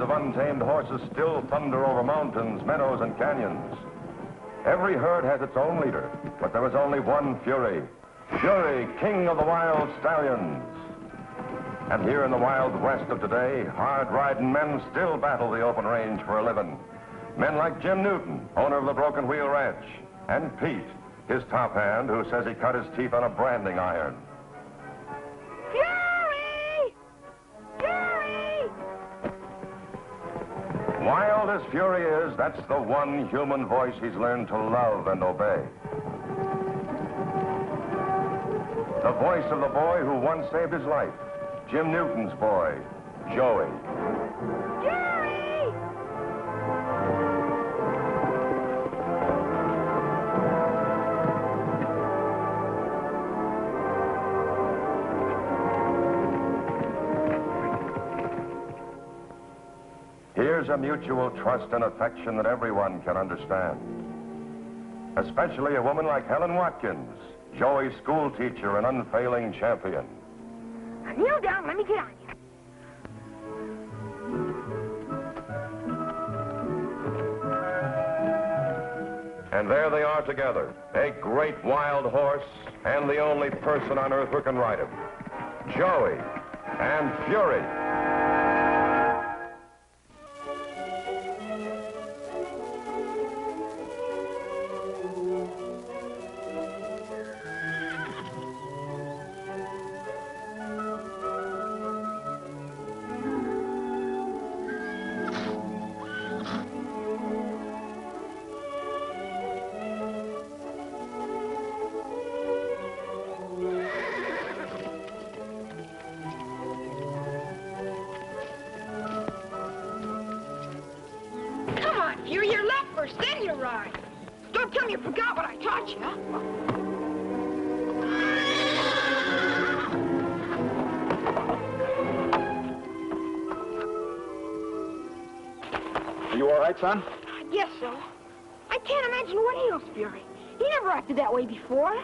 of untamed horses still thunder over mountains, meadows, and canyons. Every herd has its own leader, but there is only one Fury. Fury, king of the wild stallions. And here in the wild west of today, hard-riding men still battle the open range for a living. Men like Jim Newton, owner of the Broken Wheel Ranch, and Pete, his top hand, who says he cut his teeth on a branding iron. Fury! Fury! Wild as Fury is, that's the one human voice he's learned to love and obey. The voice of the boy who once saved his life, Jim Newton's boy, Joey. Fury! Here's a mutual trust and affection that everyone can understand. Especially a woman like Helen Watkins, Joey's school teacher and unfailing champion. Now kneel down, let me get on you. And there they are together, a great wild horse and the only person on earth who can ride him. Joey and Fury. Fury, you're left first, then you ride. Don't tell me you forgot what I taught you, huh? Are you all right, son? I guess so. I can't imagine what ails Fury. He never acted that way before.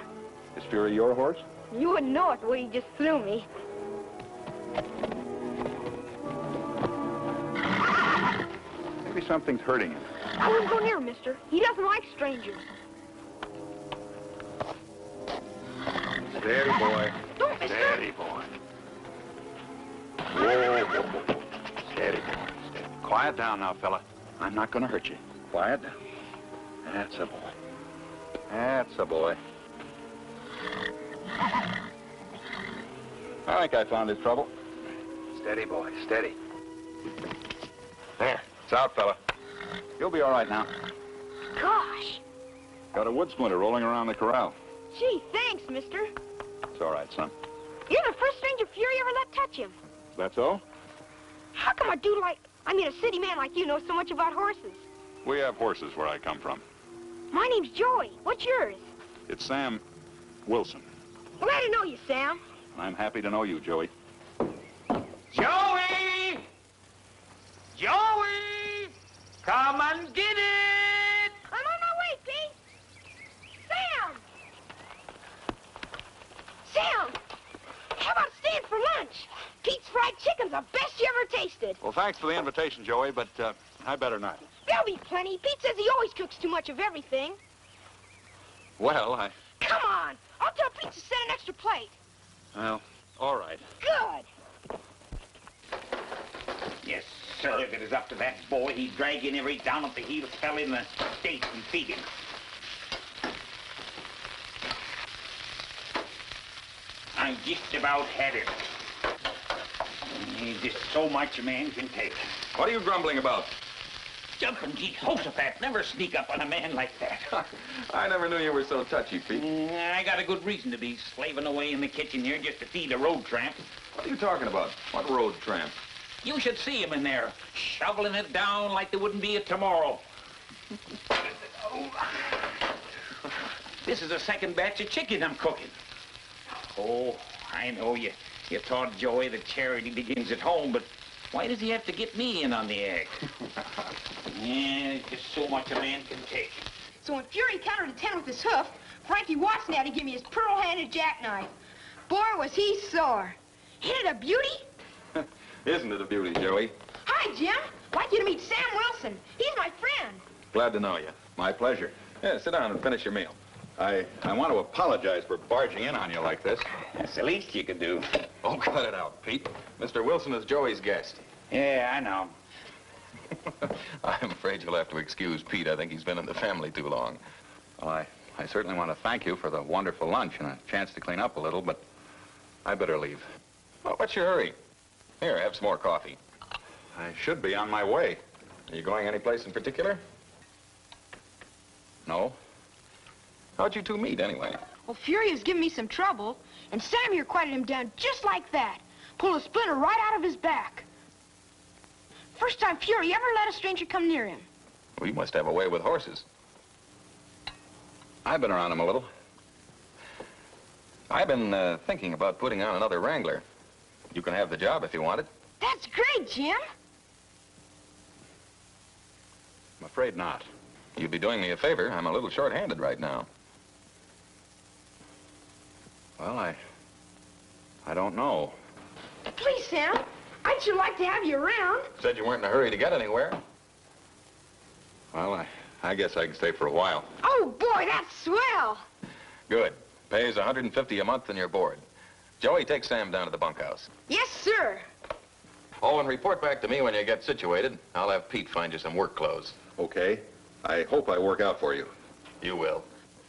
Is Fury your horse? You wouldn't know it the way he just threw me. Maybe something's hurting him. I wouldn't go near him, mister. He doesn't like strangers. Steady, boy. Don't, mister. Steady, boy. Whoa, whoa, whoa. Steady, boy. Steady. Quiet down now, fella. I'm not going to hurt you. Quiet down. That's a boy. That's a boy. I think I found his trouble. Steady, boy. Steady. There. It's out, fella. You'll be all right now. Gosh. Got a wood splinter rolling around the corral. Gee, thanks, mister. It's all right, son. You're the first stranger Fury ever let touch him. That's all? How come a city man like you knows so much about horses? We have horses where I come from. My name's Joey. What's yours? It's Sam Wilson. Glad to know you, Sam. I'm happy to know you, Joey. Joey! Joey! Come and get it! I'm on my way, Pete. Sam! Sam! How about staying for lunch? Pete's fried chicken's the best you ever tasted. Well, thanks for the invitation, Joey, but I better not. There'll be plenty. Pete says he always cooks too much of everything. Well, Come on. I'll tell Pete to set an extra plate. Well, all right. Good. Yes, sir, if it is up to that boy, he'd drag in every down at the heels fell in the state and feed him. I just about had it. There's just so much a man can take. What are you grumbling about? Jumping Jehoshaphat, never sneak up on a man like that. I never knew you were so touchy, Pete. I got a good reason to be slaving away in the kitchen here just to feed a road tramp. What are you talking about? What road tramp? You should see him in there, shoveling it down like there wouldn't be a tomorrow. This is the second batch of chicken I'm cooking. Oh, I know you taught Joey that charity begins at home, but why does he have to get me in on the act? Yeah, there's just so much a man can take. So when Fury countered a 10 with his hoof, Frankie Watson had to give me his pearl-handed jackknife. Boy, was he sore. Ain't it a beauty? Isn't it a beauty, Joey? Hi, Jim. like you to meet Sam Wilson. He's my friend. Glad to know you. My pleasure. Yeah, sit down and finish your meal. I want to apologize for barging in on you like this. That's the least you could do. Oh, cut it out, Pete. Mr. Wilson is Joey's guest. Yeah, I know. I'm afraid you'll have to excuse Pete. I think he's been in the family too long. Well, I certainly want to thank you for the wonderful lunch and a chance to clean up a little, but I better leave. Well, what's your hurry? Here, have some more coffee. I should be on my way. Are you going anyplace in particular? No? How'd you two meet, anyway? Well, Fury was giving me some trouble, and Sam here quieted him down just like that. Pulled a splinter right out of his back. First time Fury ever let a stranger come near him. We must have a way with horses. I've been around them a little. I've been thinking about putting on another Wrangler. You can have the job if you want it. That's great, Jim. I'm afraid not. You'd be doing me a favor. I'm a little short-handed right now. Well, I don't know. Please, Sam. I'd sure like to have you around. Said you weren't in a hurry to get anywhere. Well, I guess I can stay for a while. Oh, boy, that's swell. Good. Pays $150 a month and you're board. Joey, take Sam down to the bunkhouse. Yes, sir. Oh, and report back to me when you get situated. I'll have Pete find you some work clothes. Okay. I hope I work out for you. You will.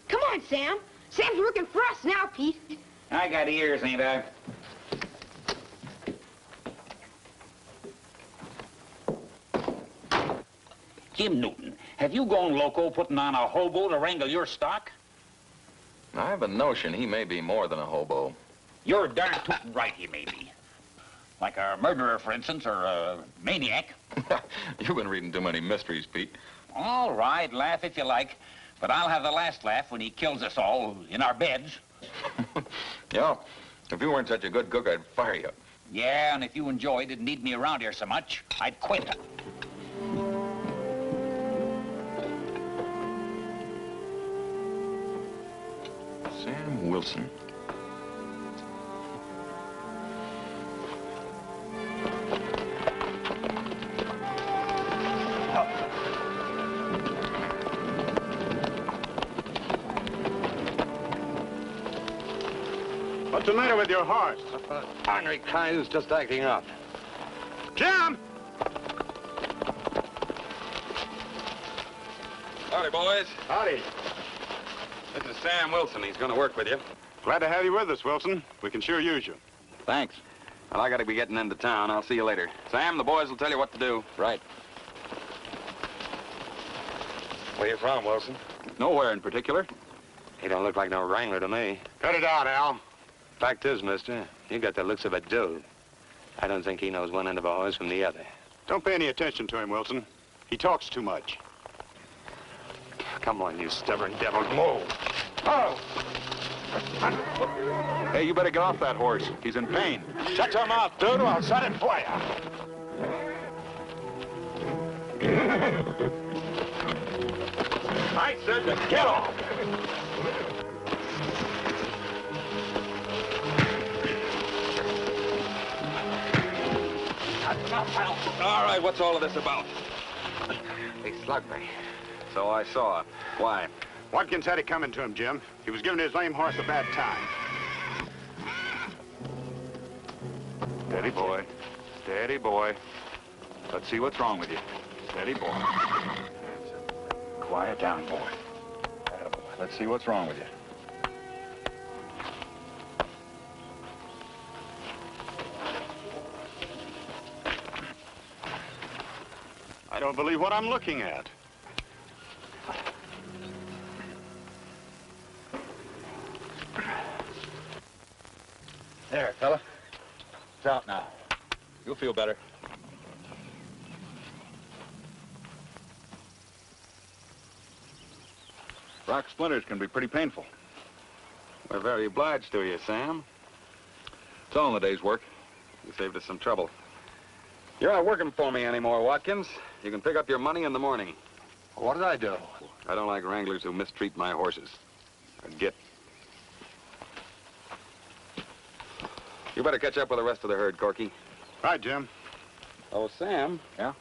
Come on, Sam. Sam's working for us now, Pete. I got ears, ain't I? Jim Newton, have you gone loco putting on a hobo to wrangle your stock? I have a notion he may be more than a hobo. You're darn tootin' right he may be. Like a murderer, for instance, or a maniac. You've been reading too many mysteries, Pete. All right, laugh if you like, but I'll have the last laugh when he kills us all in our beds. Yeah, if you weren't such a good cook, I'd fire you. Yeah, and if you and Joey didn't need me around here so much, I'd quit. Sam Wilson. What's the matter with your horse? Ornery kind who's just acting up. Jim! Howdy, boys. Howdy. This is Sam Wilson. He's going to work with you. Glad to have you with us, Wilson. We can sure use you. Thanks. Well, I got to be getting into town. I'll see you later. Sam, the boys will tell you what to do. Right. Where you from, Wilson? Nowhere in particular. He don't look like no wrangler to me. Cut it out, Al. Fact is, mister, you got the looks of a dude. I don't think he knows one end of a horse from the other. Don't pay any attention to him, Wilson. He talks too much. Come on, you stubborn devil. Move. Oh! Hey, you better get off that horse. He's in pain. Shut your mouth, dude, or I'll set it for you. I said to get off. All right, what's all of this about? He slugged me. So I saw. Why? Watkins had it coming to him, Jim. He was giving his lame horse a bad time. Steady, boy. Steady, boy. Let's see what's wrong with you. Steady, boy. Quiet down, boy. Attaboy. Let's see what's wrong with you. I don't believe what I'm looking at. There, fella. It's out now. You'll feel better. Rock splinters can be pretty painful. We're very obliged to you, Sam. It's all in the day's work. You saved us some trouble. You're not working for me anymore, Watkins. You can pick up your money in the morning. What did I do? I don't like wranglers who mistreat my horses. Or git. You better catch up with the rest of the herd, Corky. Right, Jim. Oh, Sam. Yeah?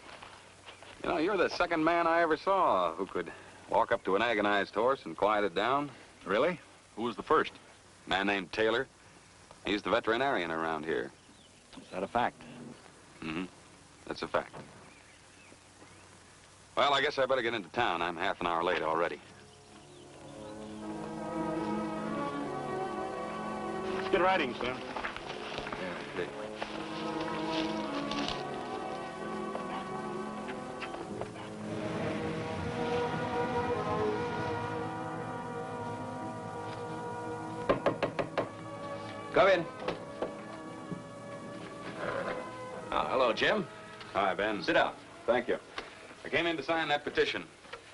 You know, you're the second man I ever saw who could walk up to an agonized horse and quiet it down. Really? Who was the first? A man named Taylor. He's the veterinarian around here. Is that a fact? Mm-hmm. That's a fact. Well, I guess I better get into town. I'm half an hour late already. Good riding, sir. Yeah, okay. Come in. Hello, Jim. Hi, Ben. Sit down. Thank you. I came in to sign that petition.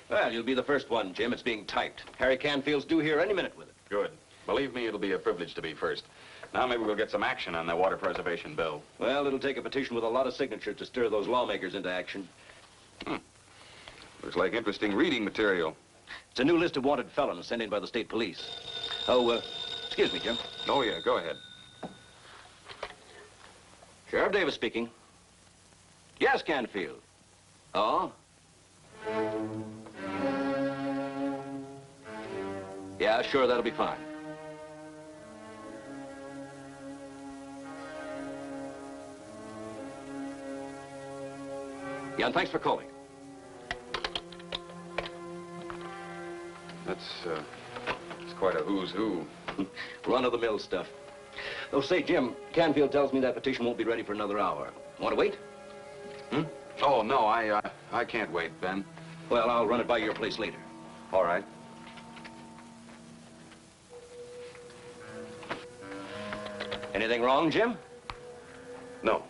Well, you'll be the first one, Jim. It's being typed. Harry Canfield's due here any minute with it. Good. Believe me, it'll be a privilege to be first. Now maybe we'll get some action on the water preservation bill. Well, it'll take a petition with a lot of signatures to stir those lawmakers into action. Looks like interesting reading material. It's a new list of wanted felons sent in by the state police. Oh, excuse me, Jim. Oh, yeah, go ahead. Sheriff Davis speaking. Yes, Canfield. Oh? Yeah, sure, that'll be fine. Yeah, and thanks for calling. It's quite a who's who. Run-of-the-mill stuff. Though, say, Jim, Canfield tells me that petition won't be ready for another hour. Want to wait? Oh, no, I can't wait, Ben. Well, I'll run it by your place later. All right. Anything wrong, Jim? No.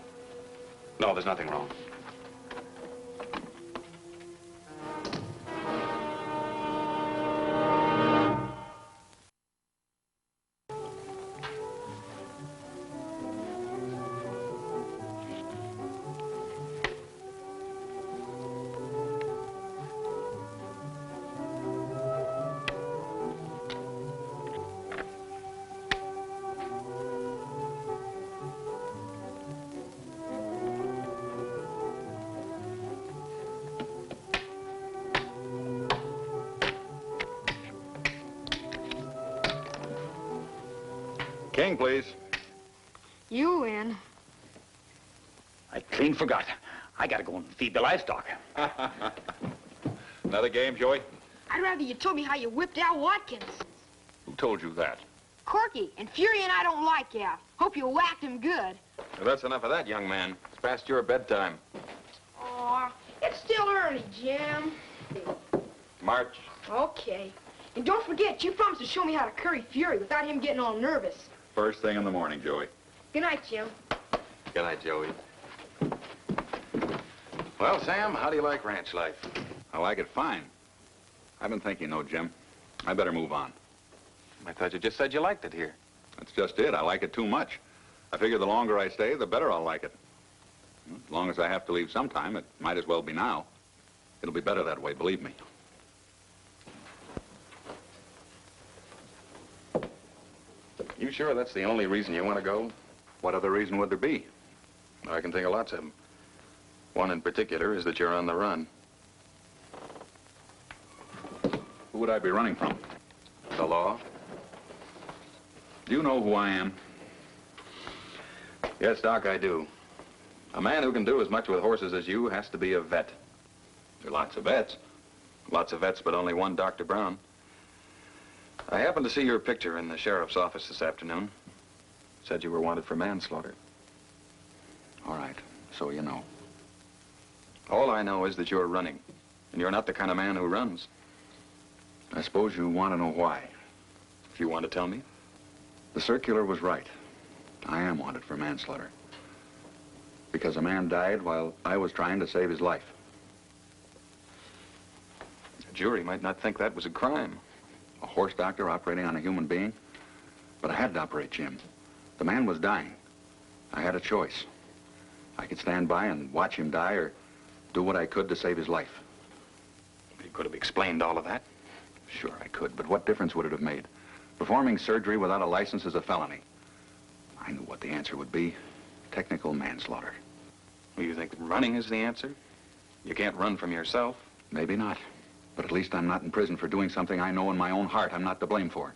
No, there's nothing wrong. King, please. You win. I clean forgot. I gotta go and feed the livestock. Another game, Joey? I'd rather you told me how you whipped Al Watkins. Who told you that? Corky, and Fury and I don't like Al. Hope you whacked him good. Well, that's enough of that, young man. It's past your bedtime. Aw, it's still early, Jim. March. Okay. And don't forget, you promised to show me how to curry Fury without him getting all nervous. First thing in the morning, Joey. Good night, Jim. Good night, Joey. Well, Sam, how do you like ranch life? I like it fine. I've been thinking, though, Jim. I better move on. I thought you just said you liked it here. That's just it. I like it too much. I figure the longer I stay, the better I'll like it. As long as I have to leave sometime, it might as well be now. It'll be better that way, believe me. You sure that's the only reason you want to go? What other reason would there be? I can think of lots of them. One in particular is that you're on the run. Who would I be running from? The law? Do you know who I am? Yes, Doc, I do. A man who can do as much with horses as you has to be a vet. There are lots of vets. Lots of vets, but only one Dr. Brown. I happened to see your picture in the sheriff's office this afternoon. Said you were wanted for manslaughter. All right, so you know. All I know is that you're running, and you're not the kind of man who runs. I suppose you want to know why. If you want to tell me. The circular was right. I am wanted for manslaughter. Because a man died while I was trying to save his life. The jury might not think that was a crime. A horse doctor operating on a human being? But I had to operate, Jim. The man was dying. I had a choice. I could stand by and watch him die or do what I could to save his life. You could have explained all of that. Sure, I could, but what difference would it have made? Performing surgery without a license is a felony. I knew what the answer would be. Technical manslaughter. Well, you think running is the answer? You can't run from yourself. Maybe not. But at least I'm not in prison for doing something I know in my own heart I'm not to blame for.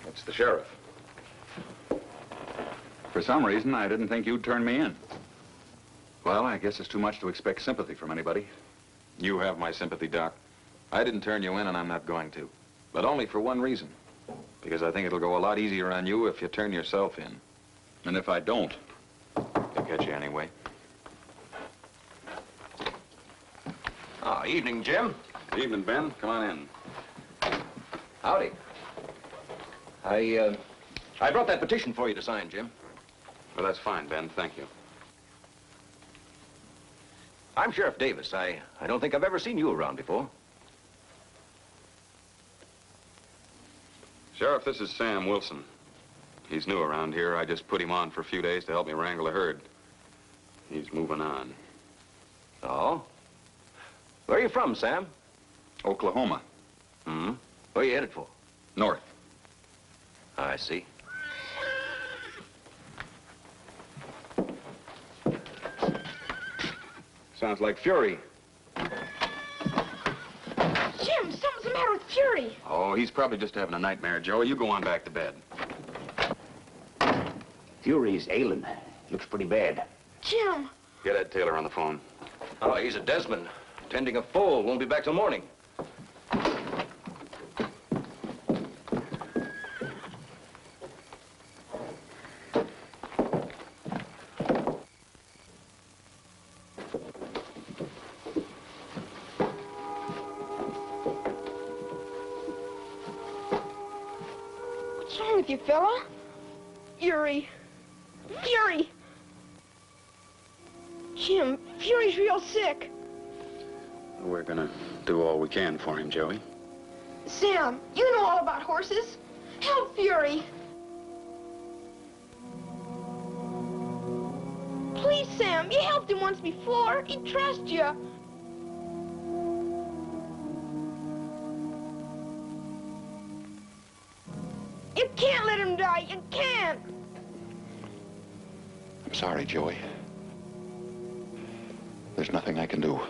It's the sheriff. For some reason, I didn't think you'd turn me in. Well, I guess it's too much to expect sympathy from anybody. You have my sympathy, Doc. I didn't turn you in, and I'm not going to. But only for one reason. Because I think it'll go a lot easier on you if you turn yourself in. And if I don't? They'll catch you anyway. Ah, evening, Jim. Evening, Ben. Come on in. Howdy. I brought that petition for you to sign, Jim. Well, that's fine, Ben. Thank you. I'm Sheriff Davis. I don't think I've ever seen you around before. Sheriff, this is Sam Wilson. He's new around here. I just put him on for a few days to help me wrangle a herd. He's moving on. Oh? Where are you from, Sam? Oklahoma. Hmm? Where are you headed for? North. I see. Sounds like Fury. Jim, something's the matter with Fury. Oh, he's probably just having a nightmare, Joey. You go on back to bed. Fury's ailing. Looks pretty bad. Jim. Get Ed Taylor on the phone. Oh, he's at Desmond. Tending a foal. Won't be back till morning. What's wrong with you, fella? Fury. Fury! Jim, Fury's real sick. We're gonna do all we can for him, Joey. Sam, you know all about horses. Help Fury. Please, Sam, you helped him once before. He trusts you. You can't let him die. You can't. I'm sorry, Joey. There's nothing I can do.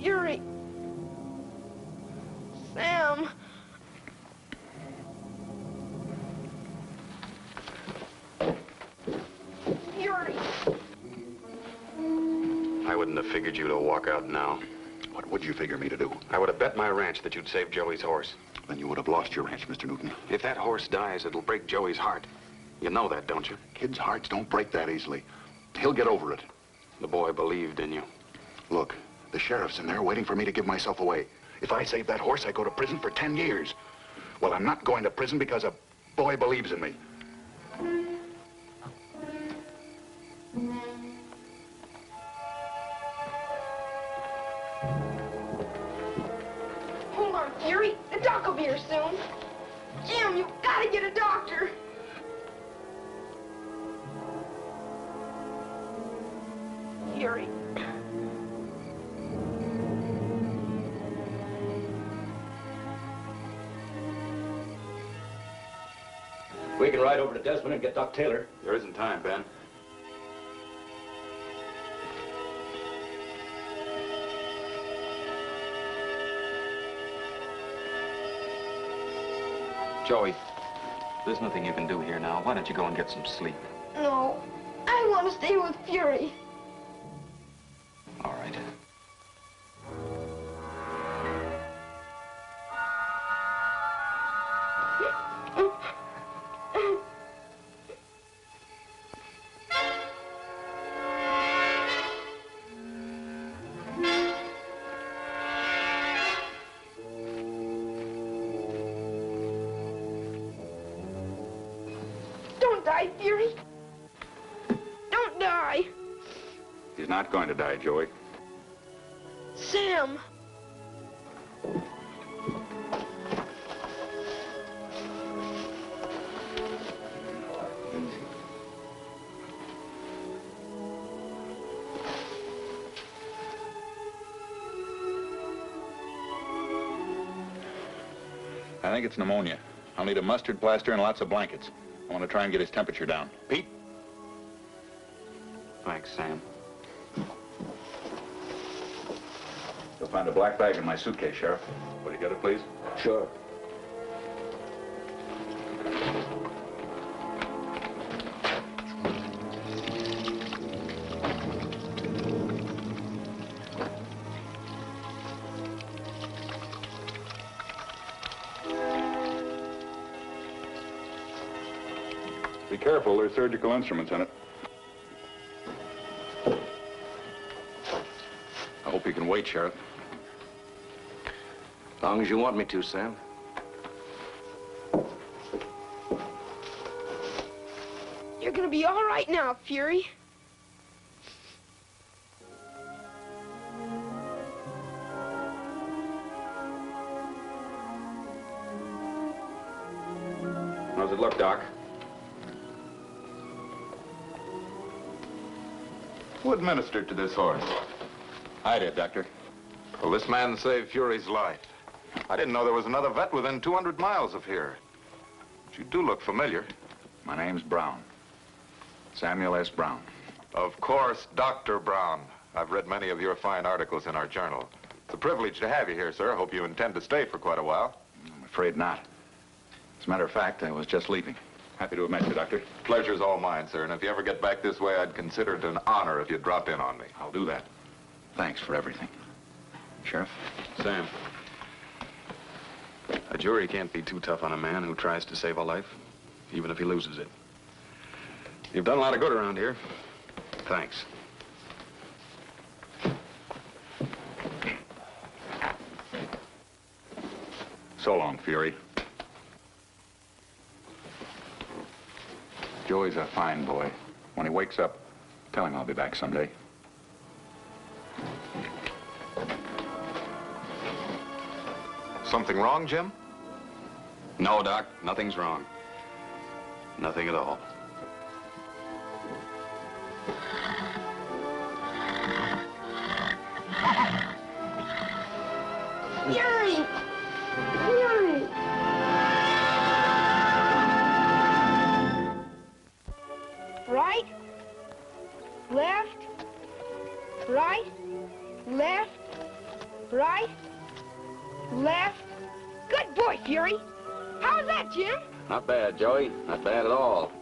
Fury. Sam. Fury. I wouldn't have figured you to walk out now. What would you figure me to do? I would have bet my ranch that you'd save Joey's horse. Then you would have lost your ranch, Mr. Newton. If that horse dies, it'll break Joey's heart. You know that, don't you? Kids' hearts don't break that easily. He'll get over it. The boy believed in you. Look, the sheriff's in there waiting for me to give myself away. If I save that horse, I go to prison for 10 years. Well, I'm not going to prison because a boy believes in me. Hold on, Fury. The doc will be here soon. Jim, you gotta get a doctor. Fury. We can ride over to Desmond and get Doc Taylor. There isn't time, Ben. Joey, there's nothing you can do here now. Why don't you go and get some sleep? No, I want to stay with Fury. All right. Don't die, Fury. Don't die. He's not going to die, Joey. Sam. I think it's pneumonia. I'll need a mustard plaster and lots of blankets. I want to try and get his temperature down. Pete? Thanks, Sam. You'll find a black bag in my suitcase, Sheriff. Will you get it, please? Sure. Be careful, there's surgical instruments in it. I hope you can wait, Sheriff. As long as you want me to, Sam. You're gonna be all right now, Fury. How's it look, Doc? Who administered to this horse? I did, Doctor. Well, this man saved Fury's life. I didn't know there was another vet within 200 miles of here. But you do look familiar. My name's Brown. Samuel S. Brown. Of course, Dr. Brown. I've read many of your fine articles in our journal. It's a privilege to have you here, sir. I hope you intend to stay for quite a while. I'm afraid not. As a matter of fact, I was just leaving. Happy to have met you, Doctor. Pleasure's all mine, sir. And if you ever get back this way, I'd consider it an honor if you'd drop in on me. I'll do that. Thanks for everything. Sheriff? Sam. A jury can't be too tough on a man who tries to save a life, even if he loses it. You've done a lot of good around here. Thanks. So long, Fury. Joey's a fine boy. When he wakes up, tell him I'll be back someday. Something wrong, Jim? No, Doc, nothing's wrong. Nothing at all. Fury! Fury! Right, left, right, left, right, left. Good boy, Fury. How was that, Jim? Not bad, Joey. Not bad at all.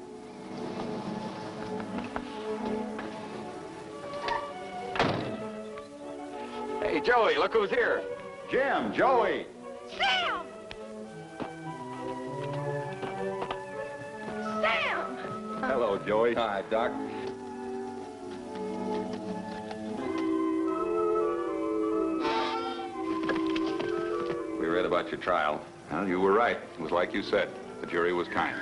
Hey, Joey, look who's here. Jim, Joey! Sam! Sam! Hello, Joey. Hi, Doc. We read about your trial. Well, you were right. It was like you said. The jury was kind.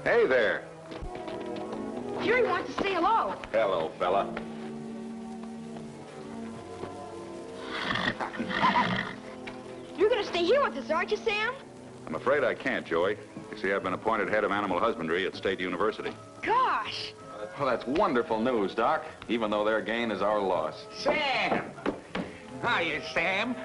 Hey there. Fury wants to say hello. Hello, fella. You're gonna stay here with us, aren't you, Sam? I'm afraid I can't, Joey. You see, I've been appointed head of animal husbandry at State University. Gosh. Well, that's wonderful news, Doc, even though their gain is our loss. Sam! Hiya, Sam.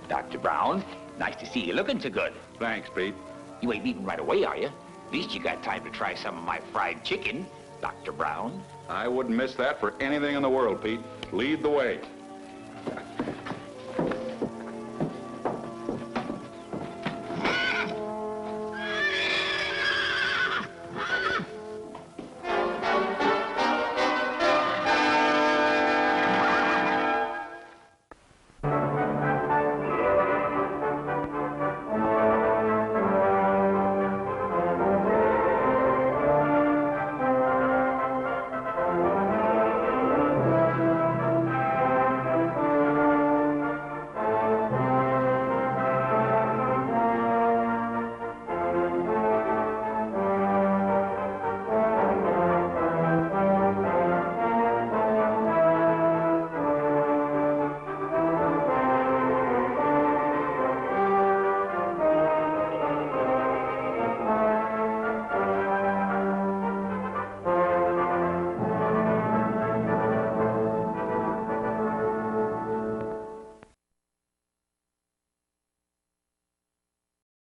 Dr. Brown. Nice to see you looking so good. Thanks, Pete. You ain't leaving right away, are you? At least you got time to try some of my fried chicken, Dr. Brown. I wouldn't miss that for anything in the world, Pete. Lead the way.